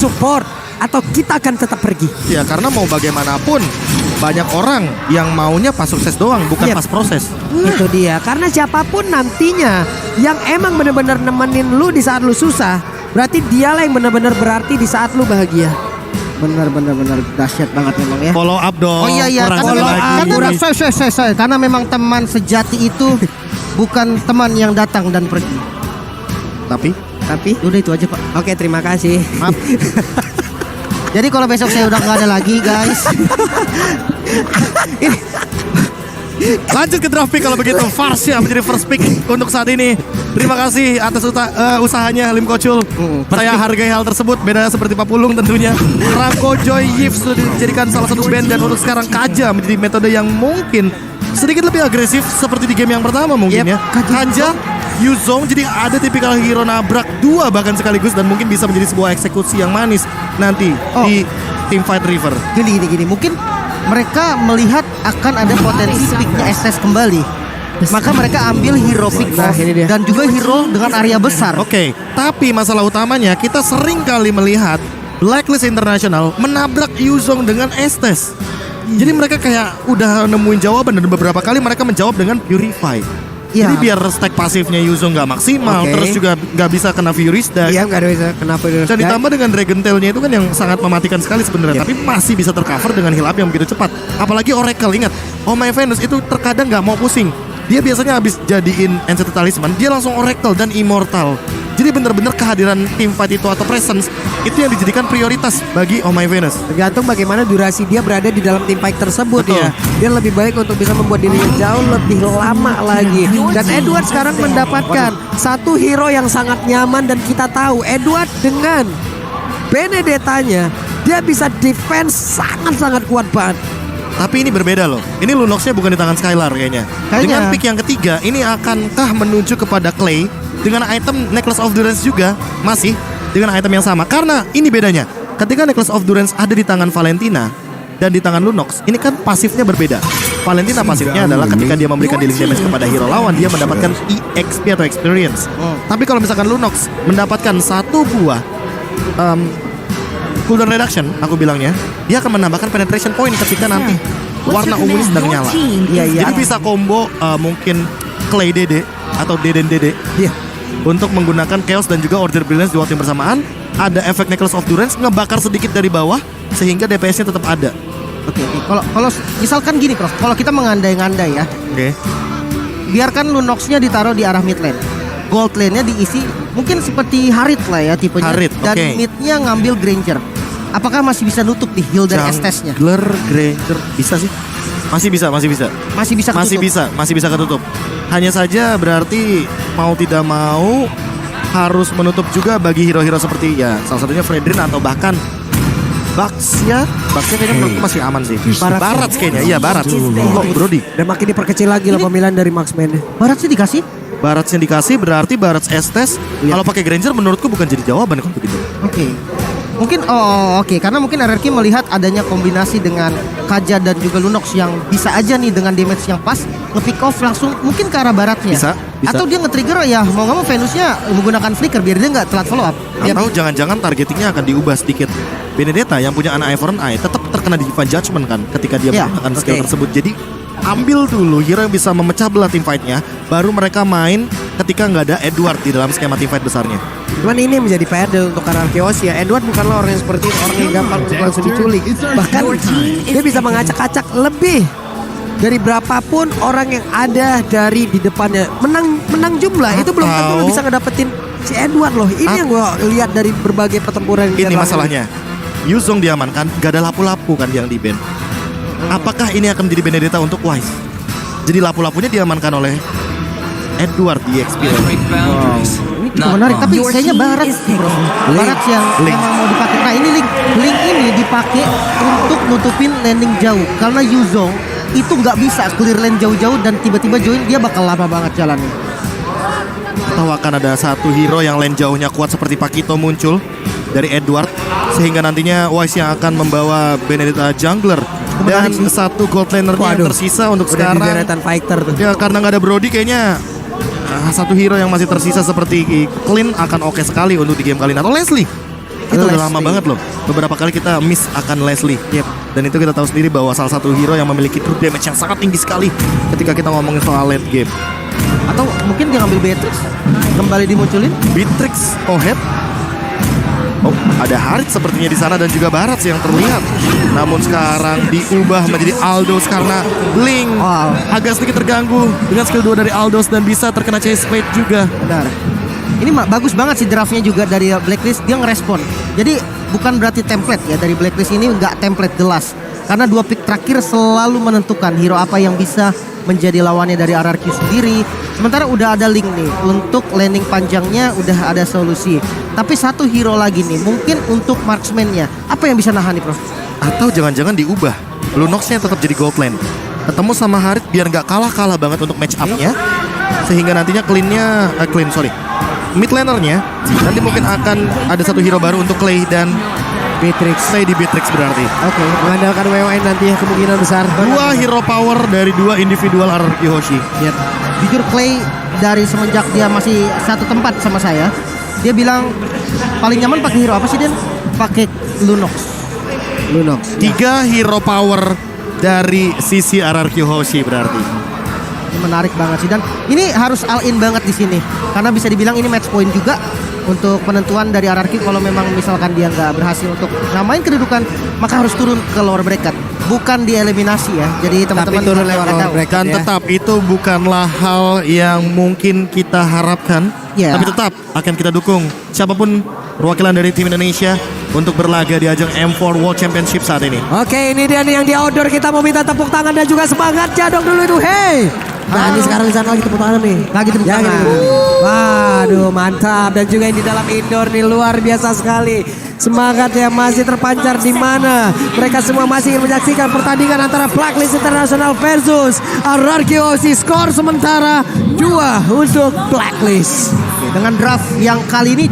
support atau kita akan tetap pergi. Ya karena mau bagaimanapun banyak orang yang maunya pas sukses doang, bukan pas proses. Itu dia, karena siapapun nantinya yang emang bener-bener nemenin lu di saat lu susah, berarti dialah yang bener-bener berarti di saat lu bahagia. Benar dahsyat banget memang ya. Follow up dong. Oh iya karena memang teman sejati itu bukan teman yang datang dan pergi. Tapi Udah itu aja Pak. oke, terima kasih. Maaf. Jadi kalau besok saya udah nggak ada lagi guys. Lanjut ke draft pick kalau begitu. Varsha menjadi first pick untuk saat ini. Terima kasih atas usahanya Lim Kocul. Saya hargai hal tersebut. Beda seperti Pak Pulung tentunya. Rako Joy Yves sudah dijadikan salah satu band, dan untuk sekarang Kaja menjadi metode yang mungkin sedikit lebih agresif seperti di game yang pertama mungkin ya. Kaja, Yuzong, jadi ada tipikal hero nabrak dua bahkan sekaligus, dan mungkin bisa menjadi sebuah eksekusi yang manis nanti di Teamfight River. Gini, mungkin mereka melihat akan ada potensi picknya SS kembali. Maka mereka ambil hero pick dan juga hero dengan area besar. Oke, tapi masalah utamanya kita sering kali melihat Blacklist International menabrak Yuzong dengan Estes. Jadi mereka kayak udah nemuin jawaban, dan beberapa kali mereka menjawab dengan Purify. Ya. Jadi biar stack pasifnya Yuzong gak maksimal, terus juga gak bisa kena Fury Stack. Iya, nggak bisa kenapa. Dan ditambah dengan Dragon Tail-nya itu kan yang sangat mematikan sekali sebenarnya, tapi masih bisa tercover dengan heal up yang begitu cepat. Apalagi Oracle, ingat, Oh My Venus itu terkadang gak mau pusing. Dia biasanya habis jadiin Enchanted Talisman, dia langsung Oracle dan Immortal. Jadi benar-benar kehadiran teamfight itu atau presence itu yang dijadikan prioritas bagi Oh My Venus. Tergantung bagaimana durasi dia berada di dalam tim fight tersebut. Betul. Ya. Dia lebih baik untuk bisa membuat dirinya jauh lebih lama lagi. Dan Edward sekarang mendapatkan satu hero yang sangat nyaman, dan kita tahu Edward dengan Benedetta-nya dia bisa defense sangat-sangat kuat banget. Tapi ini berbeda loh. Ini Lunox-nya bukan di tangan Skylar kayaknya. Dengan pick yang ketiga, ini akankah menuju kepada Clay dengan item Necklace of Durance juga masih dengan item yang sama? Karena ini bedanya. Ketika Necklace of Durance ada di tangan Valentina dan di tangan Lunox, ini kan pasifnya berbeda. Valentina pasifnya adalah ketika dia memberikan dealing damage kepada hero lawan, dia mendapatkan EXP atau experience. Tapi kalau misalkan Lunox mendapatkan satu buah cooldown reduction, aku bilangnya, dia akan menambahkan penetration point ketika nanti warna ungunya sedang nyala. Jadi bisa combo mungkin Clay Dede atau Deden Dede untuk menggunakan Chaos dan juga Order Brilliance di waktu yang bersamaan. Ada efek Necklace of Durance ngebakar sedikit dari bawah sehingga DPS-nya tetap ada. Oke. Kalau misalkan gini Prof, kalau kita mengandai-andai ya. Biarkan Lunox-nya ditaruh di arah mid lane. Gold lane-nya diisi mungkin seperti Harit lah ya tipenya. Harit, dan mid-nya ngambil Granger. Apakah masih bisa nutup di heal dan Estes-nya? Jungler, Granger, bisa sih. Masih bisa ketutup. Hanya saja berarti mau tidak mau harus menutup juga bagi hero-hero seperti ya salah satunya Fredrin atau bahkan Bax-nya kayaknya menurutku masih aman sih. Barat kayaknya, iya Barat. Brody. Dan makin diperkecil lagi lah pemilihan dari marksman-nya. Baratnya dikasih? Baratnya dikasih berarti Barat Estes. Kalau pakai Granger menurutku bukan jadi jawaban kalau begitu. Oke. Mungkin karena mungkin RRQ melihat adanya kombinasi dengan Kaja dan juga Lunox yang bisa aja nih dengan damage yang pas nge-pick off langsung mungkin ke arah baratnya. Bisa. Atau dia nge-trigger ya mau nggak mau Venusnya menggunakan flicker biar dia nggak telat follow up. Atau jangan-jangan targetingnya akan diubah sedikit. Benedetta yang punya anak Ivern Eye tetap terkena Divine Judgment kan ketika dia menggunakan skill tersebut. Jadi ambil dulu hero yang bisa memecah belah team fight-nya, baru mereka main ketika nggak ada Edward di dalam skema team fight besarnya. Cuman ini menjadi PR untuk Arceus ya. Edward bukanlah orang yang seperti itu, orang yang gampang untuk langsung diculik. Bahkan dia bisa mengacak-acak lebih dari berapapun orang yang ada dari di depannya. Menang jumlah itu belum tentu lo bisa ngedapetin si Edward loh. Ini yang gue lihat dari berbagai pertempuran. Ini masalahnya. Yuzong diamankan, gak ada lapu-lapu kan yang di ban. Apakah ini akan menjadi Benedetta untuk Wise? Jadi lapu-lapunya diamankan oleh Edward di experience. Ini cukup menarik, tapi kayaknya Barat Barat yang memang mau dipakai. Nah ini link ini dipakai untuk nutupin landing jauh. Karena Yuzong itu nggak bisa clear lane jauh-jauh dan tiba-tiba join, dia bakal lama banget jalannya. Atau akan ada satu hero yang lane jauhnya kuat seperti Pakito muncul dari Edward, sehingga nantinya Wise yang akan membawa Benedetta jungler. Dan satu gold laner-nya yang tersisa untuk sekarang. Fighter tuh. Ya karena nggak ada Brody kayaknya satu hero yang masih tersisa seperti Clint akan oke sekali untuk di game kali ini. Atau Leslie. Kita udah lama Leslie. banget loh. Beberapa kali kita miss akan Leslie. Dan itu kita tahu sendiri bahwa salah satu hero yang memiliki true damage yang sangat tinggi sekali ketika kita ngomongin soal late game. Atau mungkin dia ngambil Beatrix, kembali dimunculin. Beatrix, Head. Oh, ada Harit sepertinya di sana dan juga Barats yang terlihat. Namun sekarang diubah menjadi Aldos karena Link agak sedikit terganggu dengan skill 2 dari Aldos dan bisa terkena chase fade juga. Benar. Ini bagus banget sih draftnya juga dari Blacklist, dia ngerespon. Jadi bukan berarti template ya, dari Blacklist ini nggak template jelas. Karena 2 pick terakhir selalu menentukan hero apa yang bisa menjadi lawannya dari RRQ sendiri. Sementara udah ada Link nih, untuk landing panjangnya udah ada solusi. Tapi satu hero lagi nih, mungkin untuk marksman-nya. Apa yang bisa nahan nih, Prof? Atau jangan-jangan diubah, Lunox-nya tetap jadi gold lane. Ketemu sama Harit biar nggak kalah-kalah banget untuk match up-nya. Sehingga nantinya mid laner-nya nanti mungkin akan ada satu hero baru untuk Clay dan Beatrix. Clay di Beatrix berarti. Oke, mengandalkan WWN nanti ya kemungkinan besar. 2 hero power dari 2 individual RRQ Hoshi. Jujur Clay dari semenjak dia masih satu tempat sama saya, dia bilang paling nyaman pakai hero apa sih, Den? Pakai Lunox. 3 hero power dari sisi RRQ Hoshi berarti. Ini menarik banget sih, dan ini harus all in banget di sini karena bisa dibilang ini match point juga untuk penentuan dari RRQ. Kalau memang misalkan dia nggak berhasil untuk namain kedudukan, maka harus turun ke lower bracket, bukan dieliminasi ya. Jadi teman-teman turun lewat nggak lower tahu. bracket. Dan Ya. tetap itu bukanlah hal yang mungkin kita harapkan. Ya. Tapi tetap akan kita dukung siapapun perwakilan dari tim Indonesia untuk berlaga di ajang M4 World Championship saat ini. Oke, ini dia nih yang di outdoor, kita mau minta tepuk tangan dan juga semangat jadong dulu itu. Hey. Nah, ini sekarang di sana lagi tepuk tangan nih. Lagi tepuk tangan. gitu. Waduh, mantap. Dan juga yang di dalam indoor nih luar biasa sekali. Semangat yang masih terpancar di mana mereka semua masih ingin menyaksikan pertandingan antara Blacklist International versus RRQ Hoshi. Skor sementara 2 untuk Blacklist. Dengan draft yang kali ini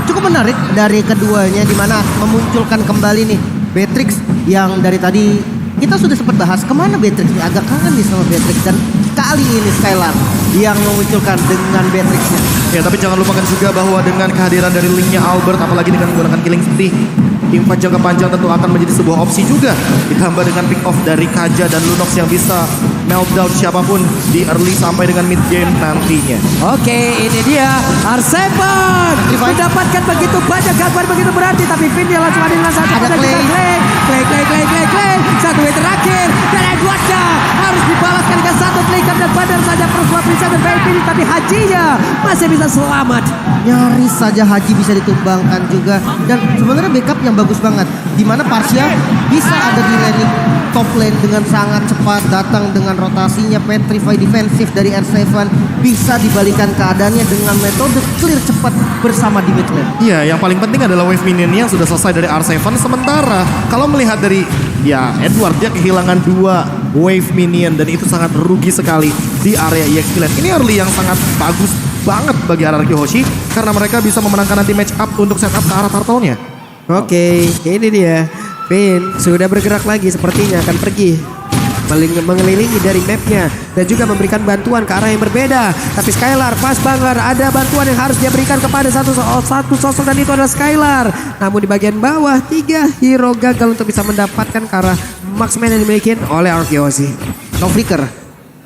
cukup menarik dari keduanya, di mana memunculkan kembali nih Beatrix yang dari tadi kita sudah sempat bahas kemana Beatrix nih, agak kangen nih sama Beatrix, dan kali ini Skylar yang memunculkan dengan Beatrixnya. Ya, tapi jangan lupakan juga bahwa dengan kehadiran dari Linknya Albert, apalagi dengan menggunakan Killing Spree, impact jangka panjang tentu akan menjadi sebuah opsi juga. Ditambah dengan pick off dari Kaja dan Lunox yang bisa meltdown siapapun di early sampai dengan mid game nantinya. Oke, ini dia R7 mendapatkan begitu banyak gangguan begitu berarti, tapi Finn dia langsung ada dengan satu Ada dan Clay. juga Clay. Satu way terakhir dan Edwardnya harus dibalaskan dengan satu flicker dan benar saja persuap bisa dan ini, tapi Hajinya masih bisa selamat. Nyaris saja Haji bisa ditumbangkan juga, dan sebenarnya backup yang bagus banget, di mana Parsia bisa ada di laning top lane dengan sangat cepat, datang dengan rotasinya petrify defensif dari R7, bisa dibalikan keadaannya dengan metode clear cepat bersama di mid lane. Iya, yang paling penting adalah wave minion yang sudah selesai dari R7. Sementara kalau melihat dari Edward, dia kehilangan 2 wave minion dan itu sangat rugi sekali di area EXP lane. Ini early yang sangat bagus banget bagi RRQ Hoshi karena mereka bisa memenangkan nanti match up untuk setup ke arah turtle-nya. Oke, ini dia. Finn sudah bergerak lagi, sepertinya akan pergi mengelilingi dari mapnya dan juga memberikan bantuan ke arah yang berbeda. Tapi Skylar pas banget, ada bantuan yang harus dia berikan kepada satu sosok dan itu adalah Skylar. Namun di bagian bawah 3 hero gagal untuk bisa mendapatkan ke arah marksman yang dimiliki oleh RRQ Hoshi. No flicker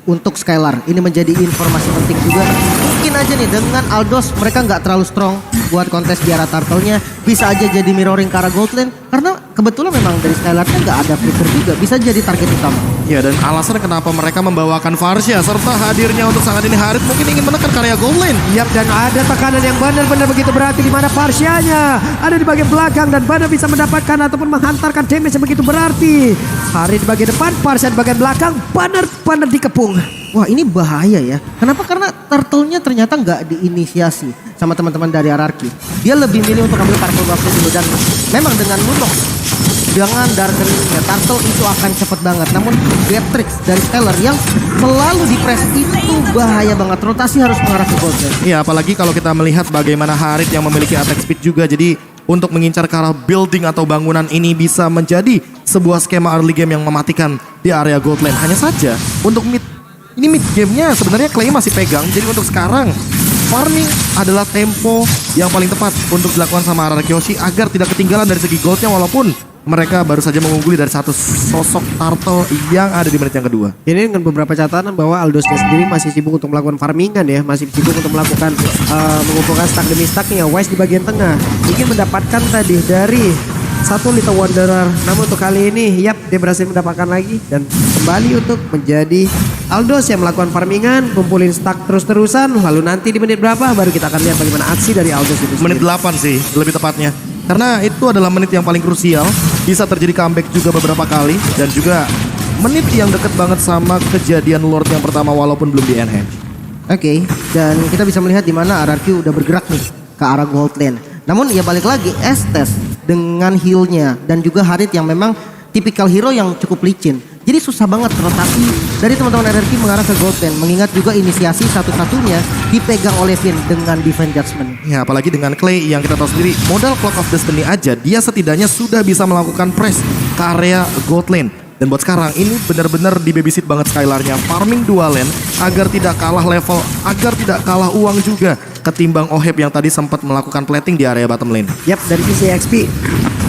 untuk Skylar, ini menjadi informasi penting juga. Mungkin aja nih dengan Aldos mereka nggak terlalu strong buat kontes di arah turtle-nya, bisa aja jadi mirroring ke arah gold lane karena kebetulan memang dari Skylar-nya nggak ada flicker juga, bisa jadi target utama. Ya, dan alasan kenapa mereka membawakan Varsha serta hadirnya untuk sangat ini Harit mungkin ingin menekan karya gold lane. Yap, dan ada tekanan yang benar-benar begitu berarti di mana Parsianya ada di bagian belakang dan benar bisa mendapatkan ataupun menghantarkan damage yang begitu berarti. Hari di bagian depan, Parsia di bagian belakang, benar-benar dikepung. Wah, ini bahaya ya. Kenapa? Karena turtle-nya ternyata nggak diinisiasi sama teman-teman dari RRQ. Dia lebih milih untuk ambil purple buff dulu, dan memang dengan Lunox dengan darkeningnya turtle itu akan cepet banget. Namun Beatrix dari Skylar yang selalu di press itu bahaya banget. Rotasi harus mengarah ke gold lane. Iya, apalagi kalau kita melihat bagaimana Harit yang memiliki attack speed juga. Jadi untuk mengincar ke arah building atau bangunan ini bisa menjadi sebuah skema early game yang mematikan di area gold lane. Hanya saja untuk mid, ini mid gamenya sebenarnya Clay masih pegang. Jadi untuk sekarang farming adalah tempo yang paling tepat untuk dilakukan sama Araki Hoshi agar tidak ketinggalan dari segi goldnya walaupun mereka baru saja mengungguli dari satu sosok turtle yang ada di menit yang kedua. Ini dengan beberapa catatan bahwa Aldosnya sendiri masih sibuk untuk melakukan farmingan ya, masih sibuk untuk melakukan mengumpulkan stack demi stacknya. Wise di bagian tengah ingin mendapatkan tadi dari satu Little Wanderer, namun untuk kali ini yap dia berhasil mendapatkan lagi dan kembali untuk menjadi Aldos yang melakukan farmingan, kumpulin stack terus-terusan, lalu nanti di menit berapa baru kita akan lihat bagaimana aksi dari Aldos itu sendiri. Menit 8 sih lebih tepatnya. Karena itu adalah menit yang paling krusial, bisa terjadi comeback juga beberapa kali dan juga menit yang deket banget sama kejadian Lord yang pertama walaupun belum di enhance. Oke, dan kita bisa melihat di mana RRQ udah bergerak nih ke arah gold lane. Namun ya balik lagi Estes dengan healnya dan juga Harit yang memang tipikal hero yang cukup licin. Jadi susah banget rotasi dari teman-teman RRQ mengarah ke gold lane. Mengingat juga inisiasi satu-satunya dipegang oleh Finn dengan Divine Judgment. Ya apalagi dengan Clay yang kita tahu sendiri modal Clock of Destiny aja dia setidaknya sudah bisa melakukan press ke area gold lane. Dan buat sekarang ini benar-benar di babysit banget Skylarnya, farming dua lane agar tidak kalah level, agar tidak kalah uang juga ketimbang Oheb yang tadi sempat melakukan plating di area bottom lane. Yap, dari sisi XP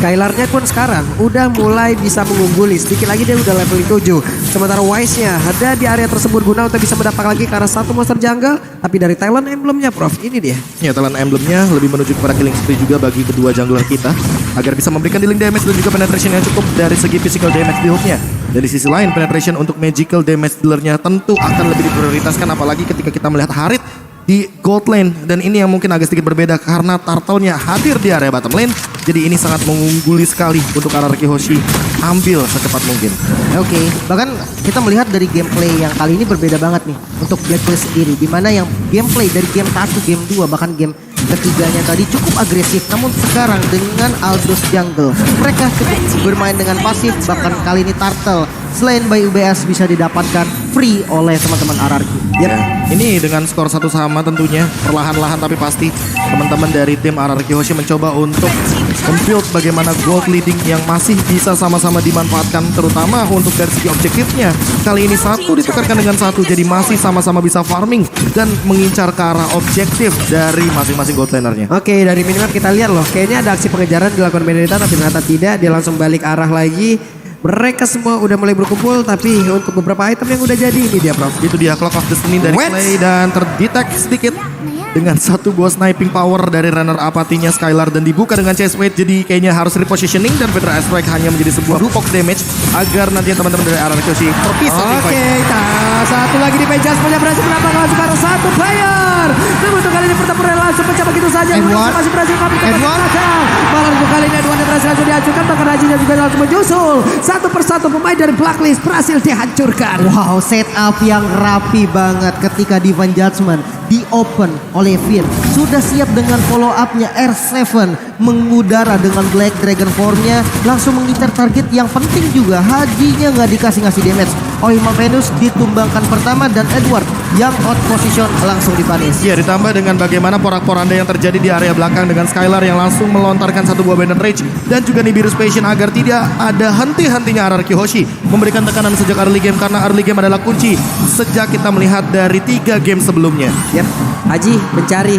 Skylarnya pun sekarang udah mulai bisa mengungguli. Sedikit lagi dia udah level 7. Sementara Wise-nya ada di area tersebut guna untuk bisa mendapat lagi ke arah satu monster jungle. Tapi dari talent emblemnya Prof, ini dia. Ya talent emblemnya lebih menuju kepada killing spree juga bagi kedua jungler kita agar bisa memberikan dealing damage dan juga penetration yang cukup dari segi physical damage build-nya. Dan di sisi lain penetration untuk magical damage dealer-nya tentu akan lebih diprioritaskan apalagi ketika kita melihat Harit di gold lane. Dan ini yang mungkin agak sedikit berbeda karena turtle-nya hadir di area bottom lane. Jadi ini sangat mengungguli sekali untuk Araki Hoshi ambil secepat mungkin. Oke, bahkan kita melihat dari gameplay yang kali ini berbeda banget nih untuk Blacklist sendiri. Dimana yang gameplay dari game 1, game 2, bahkan game ketiganya tadi cukup agresif. Namun sekarang dengan Aldos Jungle, mereka cukup bermain dengan pasif. Bahkan kali ini Turtle selain by UBS bisa didapatkan free oleh teman-teman RRQ. Ya, ini dengan skor satu sama tentunya perlahan-lahan tapi pasti teman-teman dari tim RRQ Hoshi mencoba untuk membuild bagaimana gold leading yang masih bisa sama-sama dimanfaatkan terutama untuk dari segi objektifnya. Kali ini satu ditukarkan dengan satu jadi masih sama-sama bisa farming dan mengincar ke arah objektif dari masing-masing gold lanernya. Oke, dari minimap kita lihat loh, kayaknya ada aksi pengejaran dilakukan Benedetta tapi ternyata tidak, dia langsung balik arah lagi. Mereka semua udah mulai berkumpul tapi untuk beberapa item yang udah jadi ini dia Prof. Itu dia Clock of Destiny dari Clay dan terdetek sedikit dengan satu buah sniping power dari runner apatinya Skylar dan dibuka dengan chase weight jadi kayaknya harus repositioning dan Petra Airstrike hanya menjadi sebuah poke damage agar nanti teman-teman dari Araki Hoshi terpisah. Oke, satu lagi di Pejas punya berhasil menambah langsung ke arah satu player. Namun untuk kali ini pertempuran langsung pecah begitu saja. Edward masih berhasil Edward malah untuk kali ini Edward berhasil langsung dihancurkan bahkan Rajinya juga langsung menyusul. Satu persatu pemain dari Blacklist berhasil dihancurkan. Wow, setup yang rapi banget ketika Divine Judgment di open oleh Finn. Sudah siap dengan follow up-nya R7 mengudara dengan Black Dragon Form-nya langsung mengincar target yang penting juga. Hajinya nggak dikasih ngasih damage. Oima Venus ditumbangkan pertama dan Edward yang out position langsung dipanis. Ya ditambah dengan bagaimana porak-poranda yang terjadi di area belakang dengan Skylar yang langsung melontarkan satu buah Bandit Rage dan juga Nibiru's Passion agar tidak ada henti-hentinya Araki Hoshi memberikan tekanan sejak early game karena early game adalah kunci sejak kita melihat dari 3 game sebelumnya. Yap, Haji mencari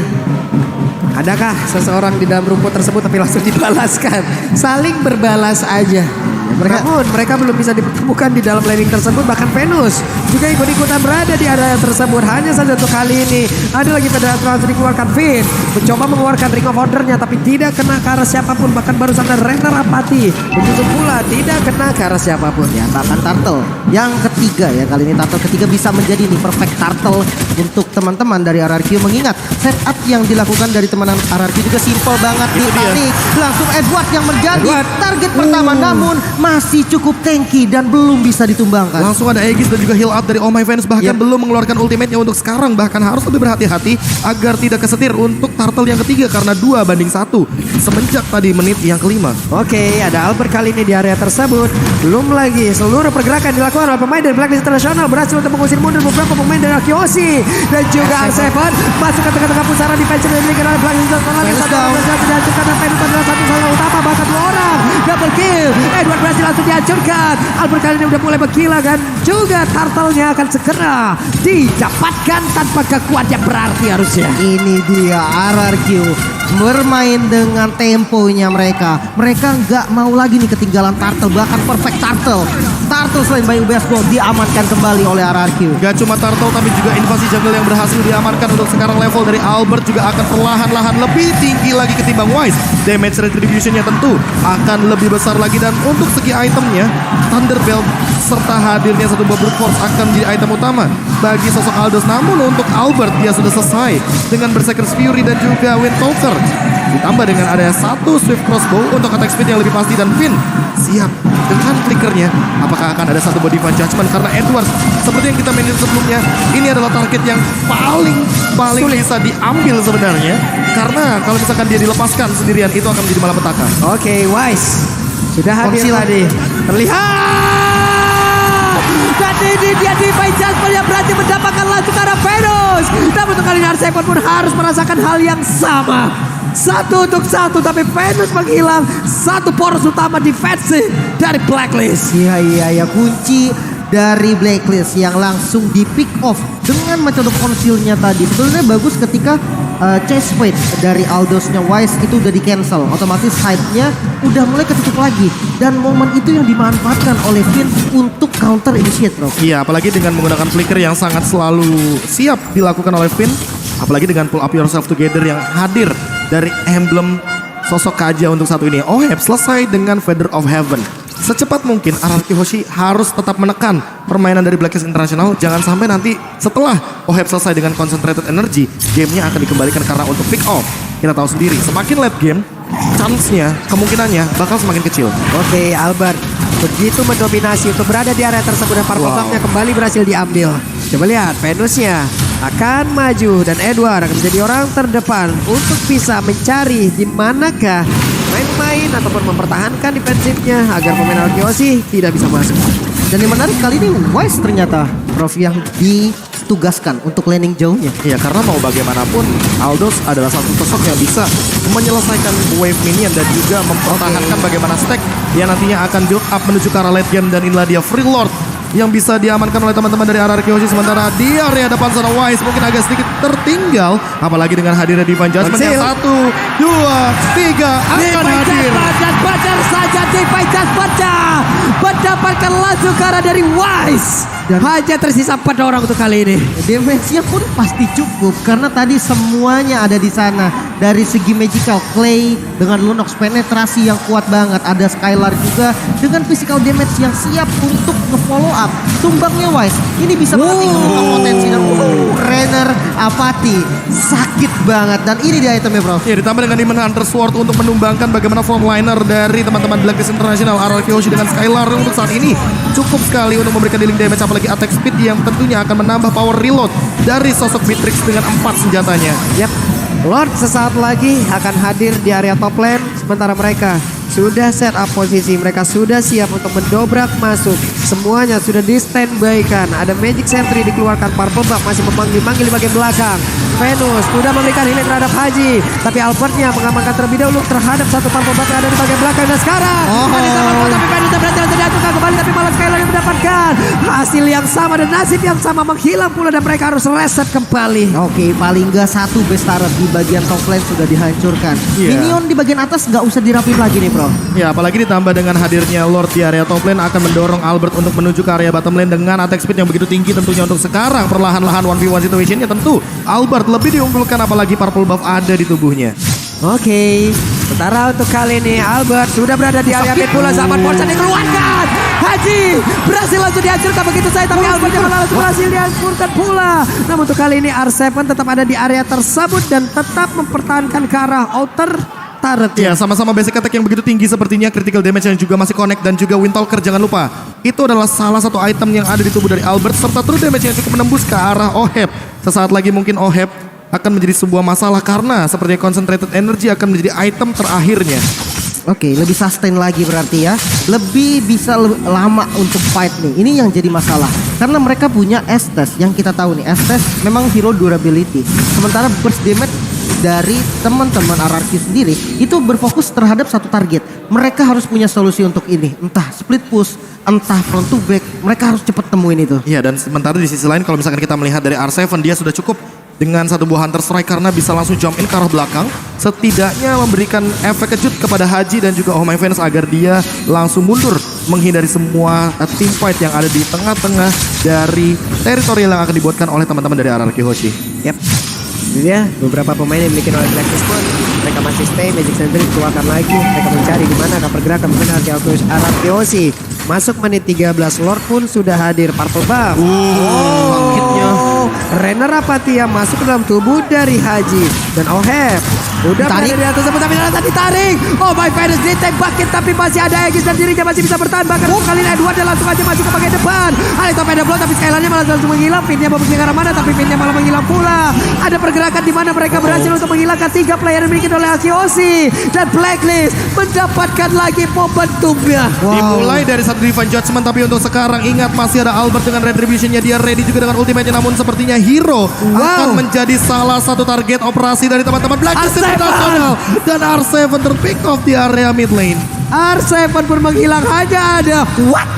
adakah seseorang di dalam rumput tersebut tapi langsung dibalaskan. Saling berbalas aja. Mereka belum bisa dipertemukan di dalam landing tersebut. Bahkan Venus juga ikut-ikutan berada di area tersebut. Hanya saja untuk kali ini ada lagi pada langsung dikeluarkan Finn mencoba mengeluarkan Ring of Order-nya tapi tidak kena ke arah siapapun. Bahkan barusan ada Renner Apati begitu pula tidak kena ke arah siapapun. Ya bahkan Turtle yang ketiga ya, kali ini Turtle ketiga bisa menjadi nih perfect Turtle untuk teman-teman dari RRQ. Mengingat setup yang dilakukan dari teman RRQ juga simple banget, ditarik langsung Edward yang menjadi target pertama namun masih cukup tanky dan belum bisa ditumbangkan. Langsung ada Aegis dan juga heal up dari Oh My Venus bahkan belum mengeluarkan ultimate-nya untuk sekarang. Bahkan harus lebih berhati-hati agar tidak kesetir untuk Turtle yang ketiga karena 2-1 semenjak tadi menit yang kelima. Oke, ada Albert kali ini di area tersebut. Belum lagi seluruh pergerakan dilakukan oleh pemain dari Blacklist International berhasil untuk mengusir mundur beberapa pemain dari Araki Hoshi dan juga R7 masuk ke tengah-tengah pusaran defense yang dimiliki oleh Blacklist International. Satu dihancurkan dan Venus adalah satu salah utama bahkan 2 orang dapat triple kill. Edward berhasil langsung dihancurkan. Albert kali ini udah mulai bergila dan juga turtle-nya akan segera didapatkan tanpa kekuatan yang berarti harusnya. Ini dia RRQ bermain dengan temponya mereka. Mereka nggak mau lagi nih ketinggalan turtle, bahkan perfect turtle. Turtle selain Bayu Baseball diamankan kembali oleh RRQ. Gak cuma turtle tapi juga invasi jungle yang berhasil diamankan. Untuk sekarang level dari Albert juga akan perlahan-lahan lebih tinggi lagi ketimbang Wise. Damage retributionnya tentu akan lebih besar lagi. Dan untuk segi itemnya, Thunderbelt serta hadirnya satu buah Brute Force akan menjadi item utama bagi sosok Aldous. Namun untuk Albert dia sudah selesai dengan Berserker's Fury dan juga Windtalker. Ditambah dengan ada satu Swift Crossbow untuk attack speed yang lebih pasti. Dan Finn siap dengan flickernya. Apakah akan ada satu body Divine Judgment? Karena Edward seperti yang kita mainin sebelumnya, ini adalah target yang paling bisa diambil sebenarnya. Karena kalau misalkan dia dilepaskan sendirian itu akan menjadi malapetaka. Oke, Wise sudah hadir tadi. Terlihat. Dan ini dia Divine Judgment yang berarti mendapatkan langsung ke arah Venus. Namun untuk kali ini R7 pun harus merasakan hal yang sama. Satu untuk satu, tapi Venus menghilang satu poros utama defensif dari Blacklist. Iya, kunci dari Blacklist yang langsung di pick off dengan metode konsilnya tadi. Sebetulnya bagus ketika chase fade dari Aldous-nya Wise itu udah di cancel. Otomatis side-nya udah mulai ketutup lagi. Dan momen itu yang dimanfaatkan oleh Finn untuk counter initiate, bro. Iya, apalagi dengan menggunakan flicker yang sangat selalu siap dilakukan oleh Finn. Apalagi dengan pull up yourself together yang hadir dari emblem sosok Kaja untuk satu ini. Oheb selesai dengan Feather of Heaven. Secepat mungkin RRQ Hoshi harus tetap menekan permainan dari Blacklist International. Jangan sampai nanti setelah Oheb selesai dengan concentrated energy, gamenya akan dikembalikan karena untuk pick off. Kita tahu sendiri, semakin late game, chance-nya, kemungkinannya bakal semakin kecil. Oke, Albert begitu mendominasi untuk berada di area tersebut dan Purple Buff-nya kembali berhasil diambil. Coba lihat, Venusnya akan maju dan Edward akan menjadi orang terdepan untuk bisa mencari di manakah main-main ataupun mempertahankan defensifnya agar pemain Arkeosi tidak bisa masuk. Dan yang menarik kali ini Wise ternyata Prof yang ditugaskan untuk landing jauhnya. Iya, karena mau bagaimanapun Aldous adalah satu sosok yang bisa menyelesaikan wave minion dan juga mempertahankan bagaimana stack yang nantinya akan build up menuju ke arah late game. Dan inilah dia Free Lord yang bisa diamankan oleh teman-teman dari RRQ Hoshi. Sementara di area depan sana Wise mungkin agak sedikit tertinggal, apalagi dengan hadirnya Divine Judgment yang 1, 2, 3 akan hadir. Dan benar saja Divine Judgment-nya mendapatkan langsung ke arah dari Wise. Dan hanya tersisa 4 orang untuk kali ini. Damage-nya pun pasti cukup karena tadi semuanya ada di sana. Dari segi magical, Clay dengan Lunox penetrasi yang kuat banget. Ada Skylar juga dengan physical damage yang siap untuk nge-follow up. Tumbangnya Wise ini bisa berarti membuka potensi. Dan Renner Apati sakit banget. Dan ini dia itemnya, bro. Ya, ditambah dengan Demon Hunter Sword untuk menumbangkan bagaimana frontliner dari teman-teman Blacklist International. RRQ Hoshi dengan Skylar untuk saat ini cukup sekali untuk memberikan dealing damage, apalagi attack speed yang tentunya akan menambah power reload dari sosok Beatrix dengan 4 senjatanya. Yap, Lord sesaat lagi akan hadir di area top lane. Sementara mereka sudah set up posisi, mereka sudah siap untuk mendobrak masuk. Semuanya sudah di standby kan. Ada Magic Sentry dikeluarkan, Purple Buff masih memanggil-manggil di bagian belakang. Venus sudah memberikan healing terhadap Haji, tapi Albertnya mengamankan terlebih dahulu terhadap satu Purple Buff yang ada di bagian belakang. Dan sekarang tapi Venus berhasil diaturkan kembali, tapi malah Skylar yang mendapatkan hasil yang sama dan nasib yang sama, menghilang pula dan mereka harus reset kembali. Oke, paling nggak satu Bestara di bagian top lane sudah dihancurkan. Minion di bagian atas nggak usah dirapin lagi nih, bro. Ya, apalagi ditambah dengan hadirnya Lord di area top lane akan mendorong Albert untuk menuju ke area bottom lane dengan attack speed yang begitu tinggi. Tentunya untuk sekarang perlahan-lahan 1v1 situationnya tentu Albert lebih diunggulkan, apalagi Purple Buff ada di tubuhnya. Oke, sementara untuk kali ini Albert sudah berada di area mid pula. Zaman Borsan dikeluarkan, Haji berhasil langsung dihancurkan begitu saja, tapi Albert yang langsung berhasil dihancurkan pula. Namun untuk kali ini R7 tetap ada di area tersebut dan tetap mempertahankan ke arah outer turret. Ya, sama-sama basic attack yang begitu tinggi sepertinya, critical damage yang juga masih connect dan juga Windtalker jangan lupa. Itu adalah salah satu item yang ada di tubuh dari Albert serta true damage yang cukup menembus ke arah Oheb. Sesaat lagi mungkin Oheb akan menjadi sebuah masalah karena sepertinya concentrated energy akan menjadi item terakhirnya. Oke, lebih sustain lagi berarti ya. Lebih bisa lama untuk fight nih. Ini yang jadi masalah. Karena mereka punya Estes yang kita tahu nih. Estes memang hero durability. Sementara burst damage dari teman-teman RRQ sendiri itu berfokus terhadap satu target. Mereka harus punya solusi untuk ini. Entah split push, entah front to back. Mereka harus cepat temuin itu. Iya, dan sementara di sisi lain kalau misalkan kita melihat dari R7, dia sudah cukup dengan satu buah Hunter Strike karena bisa langsung jump in ke arah belakang. Setidaknya memberikan efek kejut kepada Haji dan juga Oh My Venus agar dia langsung mundur menghindari semua team fight yang ada di tengah-tengah dari teritorial yang akan dibuatkan oleh teman-teman dari RRQ Hoshi. Yap. Ini dia beberapa pemain yang dimiliki oleh Blacklist pun mereka masih stay. Magic Sentry keluarkan lagi. Mereka mencari di mana pergerakan mungkin RRQ Hoshi. Masuk menit 13, Lord pun sudah hadir. Purple buff. Sakitnya. Renner Apatia masuk ke dalam tubuh dari Haji dan Oheb. Udah berada di atas tapi ternyata ditarik. Oh My Venus ditembakin tapi masih ada Aegis dan dirinya masih bisa bertahan. Bahkan kali ini Edward dan langsung aja masuk ke bagian depan. Ada torpedo blow tapi Skylarnya malah langsung menghilang. Pinnya mau pergi ke arah mana tapi pinnya malah menghilang pula. Ada pergerakan di mana mereka berhasil untuk menghilangkan 3 player yang dimiliki oleh Akiosi. Dan Blacklist mendapatkan lagi momentumnya. Dimulai dari satu Divine Judgment tapi untuk sekarang ingat masih ada Albert dengan Retribution-nya. Dia ready juga dengan ultimate-nya namun sepertinya Hero akan menjadi salah satu target operasi dari teman-teman Blacklist International. Dan R7 terpick off di area mid lane. R7 pun menghilang, hanya ada what?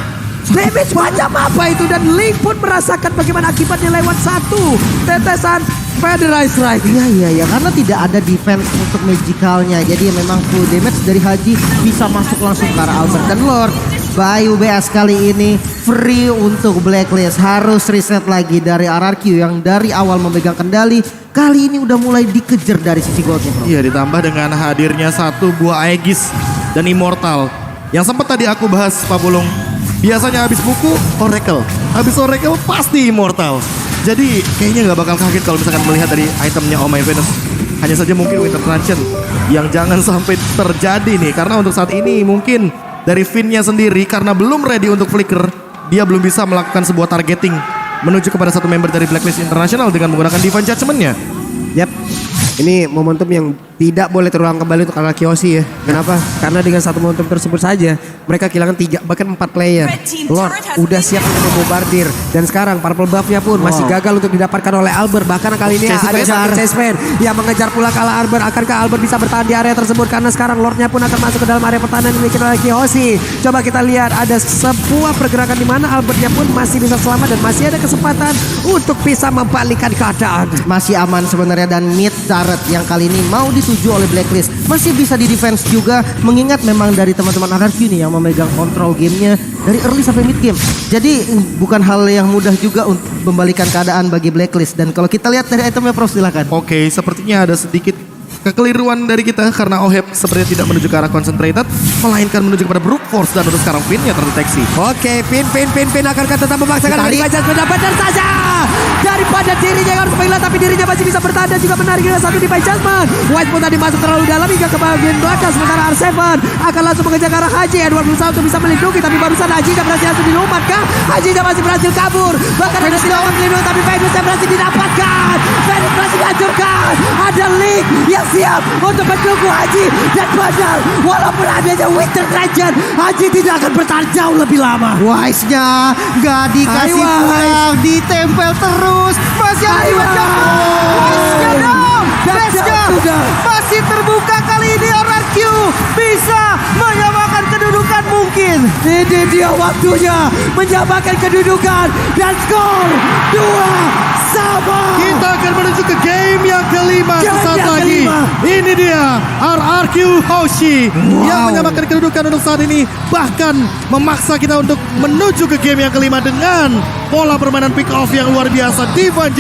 Damage macam apa itu? Dan Link pun merasakan bagaimana akibatnya lewat satu tetesan Federal Strike. Iya, karena tidak ada defense untuk magicalnya. Jadi memang full damage dari Haji bisa masuk langsung ke arah Albert dan Lord. By UBS kali ini free untuk Blacklist. Harus reset lagi dari RRQ yang dari awal memegang kendali. Kali ini udah mulai dikejar dari sisi goldnya, bro. Iya, ditambah dengan hadirnya satu buah Aegis dan Immortal. Yang sempat tadi aku bahas, Pak Pulung. Biasanya habis buku, Oracle. Habis Oracle pasti Immortal. Jadi kayaknya nggak bakal kaget kalau misalkan melihat dari itemnya Oh My Venus. Hanya saja mungkin Winter Truncheon yang jangan sampai terjadi nih. Karena untuk saat ini mungkin dari Finn-nya sendiri karena belum ready untuk flicker. Dia belum bisa melakukan sebuah targeting menuju kepada satu member dari Blacklist International dengan menggunakan Divine Judgment-nya. Yap. Ini momentum yang tidak boleh terulang kembali untuk RRQ Hoshi ya. Kenapa? Karena dengan satu momentum tersebut saja mereka kehilangan 3 bahkan 4 player. Lord udah siap untuk membombardir dan sekarang purple buff-nya pun masih gagal untuk didapatkan oleh Albert. Bahkan kali ini ada satu Chessman yang mengejar pula kalah Albert. Akankah Albert bisa bertahan di area tersebut karena sekarang Lordnya pun akan masuk ke dalam area pertahanan yang dimiliki oleh RRQ Hoshi. Coba kita lihat ada sebuah pergerakan di mana Albertnya pun masih bisa selamat dan masih ada kesempatan untuk bisa membalikkan keadaan. Masih aman sebenarnya dan mid turret yang kali ini mau dituju oleh Blacklist masih bisa di defense juga mengingat memang dari teman-teman RRQ nih yang memegang kontrol gamenya dari early sampai mid game. Jadi bukan hal yang mudah juga untuk membalikan keadaan bagi Blacklist. Dan kalau kita lihat dari itemnya, Prof, silakan. Oke, sepertinya ada sedikit kekeliruan dari kita karena Oheb sepertinya tidak menuju ke arah concentrated, melainkan menuju kepada brute force dan untuk sekarang Finn-nya terdeteksi. Oke, Pin akankah tetap memaksakan dari Bajas benar saja daripada dirinya yang harus menghilang tapi dirinya masih bisa bertahan dan juga menarik dengan satu Divine Judgment. White pun tadi masuk terlalu dalam hingga ke bagian belakang sementara R7 akan langsung mengejar ke arah Haji. Edward berusaha untuk bisa melindungi tapi barusan Haji tidak berhasil langsung dilumatkan. Haji tidak masih berhasil kabur. Bahkan ada silawan melindungi tapi Venus yang berhasil didapatkan. Venus berhasil dihancurkan. Ada Link yang siap untuk menunggu Haji dan padahal walaupun adanya Winter Truncheon, Haji tidak akan bertahan jauh lebih lama. Wise-nya gak dikasih pulang, ditempel terus. Masih ada Wise-nya dong. Base-nya masih terbuka kali ini. RRQ bisa menyamakan kedudukan mungkin. Ini dia waktunya menyamakan kedudukan dan skor 2-sama. Kita akan menuju ke game yang kelima sesaat lagi. Ini dia RRQ Hoshi yang menyamakan kedudukan untuk saat ini. Bahkan memaksa kita untuk menuju ke game yang kelima dengan pola permainan pick off yang luar biasa. Divine